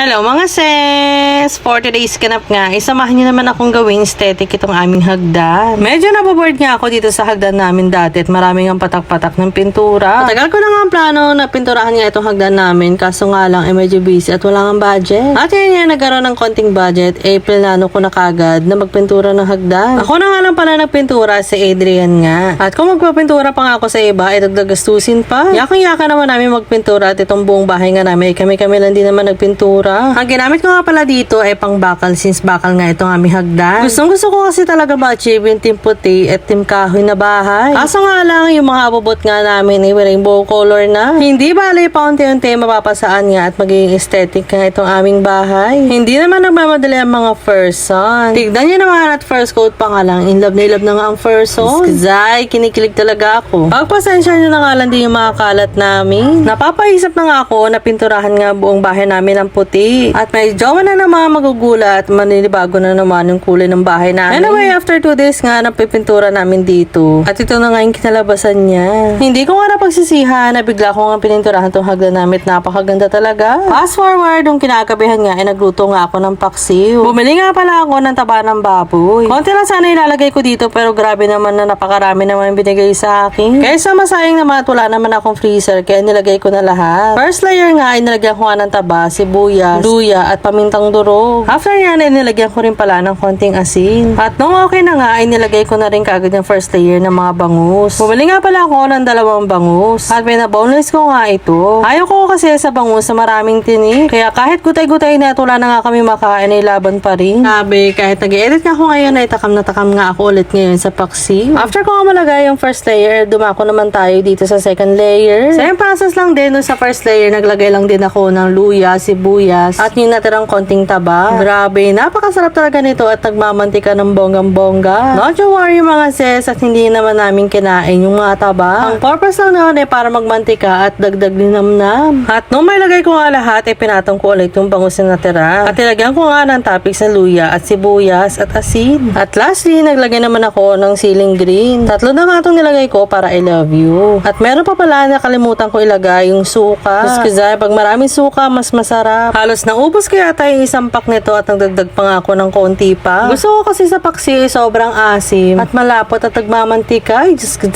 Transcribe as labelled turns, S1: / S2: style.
S1: Hello mga sis! For today's ganap nga, isamahan niyo naman akong gawing aesthetic itong aming hagdan. Medyo naboboard nga ako dito sa hagdan namin dati at maraming ang patak-patak ng pintura. Matagal ko na nga ang plano na pinturahan nga itong hagdan namin, kaso nga lang medyo busy at wala nga budget. At yan nagkaroon ng konting budget, plano ko na kagad na magpintura ng hagdan. Ako na nga lang pala nagpintura, si Adrian nga. At kung magpapintura pa nga ako sa iba, dagdagastusin pa. Yakang-yaka naman namin magpintura at itong buong bahay nga namin, kami-kami lang din naman nagpintura. Ang ginamit ko nga pala dito ay pang bakal, since bakal nga itong aming hagdan. Gusto ko kasi talaga ma-achieve yung team puti at team kahoy na bahay. Kaso nga lang yung mga abubot nga namin ay rainbow color na. Hindi bali paunti-unti mapapasaan nga at magiging aesthetic nga itong aming bahay. Hindi naman nagmamadali ang mga first son. Tignan nyo naman at first coat pa nga lang, in love na nga ang first son. Skazay, kinikilig talaga ako. Pagpasensya nyo na nga lang din yung mga kalat namin. Napapaisip na nga ako na pinturahan nga buong bahay namin ng puti. At may jowa na naman magugulat, maninibago na naman yung kulay ng bahay namin. Anyway, after 2 days nga, napipintura namin dito. At ito na nga yung kinalabasan niya. Hindi ko nga napagsisihan na bigla ko nga pininturahan tong hagdan namin. Napakaganda talaga. Fast forward, yung kinagabihan nga, nagluto nga ako ng paksiw. Bumili nga pala ako ng taba ng baboy. Konti lang sana ilalagay ko dito, pero grabe naman na napakarami naman binigay sa akin. Kaysa masayang naman at wala naman akong freezer, kaya nilagay ko na lahat. First layer nga, nilagyan ko nga ng taba, sibuyas, luya at pamintang durog. After yan, nilagyan ko rin pala ng konting asin. At nung okay na nga, nilagay ko na rin kagad yung first layer ng mga bangus. Bumili nga pala ako ng 2 bangus. At pinaboneless ko nga ito. Ayaw ko kasi sa bangus na maraming tinik. Kaya kahit gutay-gutay na at wala na nga kami makain, ay laban pa rin. Sabi, kahit nag-edit nga ako ngayon, ay takam na takam nga ako ulit ngayon sa paksiw. After ko nga malagay yung first layer, dumako naman tayo dito sa second layer. Same process lang din sa first layer, naglagay lang din ako ng luya, sibuyas, at yung natirang konting taba. Grabe, napakasarap talaga nito at nagmamantika ng bonggang-bongga. Don't you worry mga sis, at hindi naman namin kinain yung mga taba. Ang purpose lang naman ay para magmantika at dagdag linamnam. At nung may lagay ko nga lahat, pinatong ko ulit yung bangus na natira. At ilagyan ko nga ng toppings na luya at sibuyas at asin. At lastly, naglagay naman ako ng siling green. 3 na nga itong nilagay ko para I love you. At meron pa pala, nakalimutan ko ilagay yung suka. Kasi pag maraming suka, mas masarap. Halos naubos ko yata yung isang pack nito at nagdagdag pa nga ako ng konti pa. Gusto ko kasi sa paksi sobrang asim at malapot at nagmamantika. Ay, Diyos ko,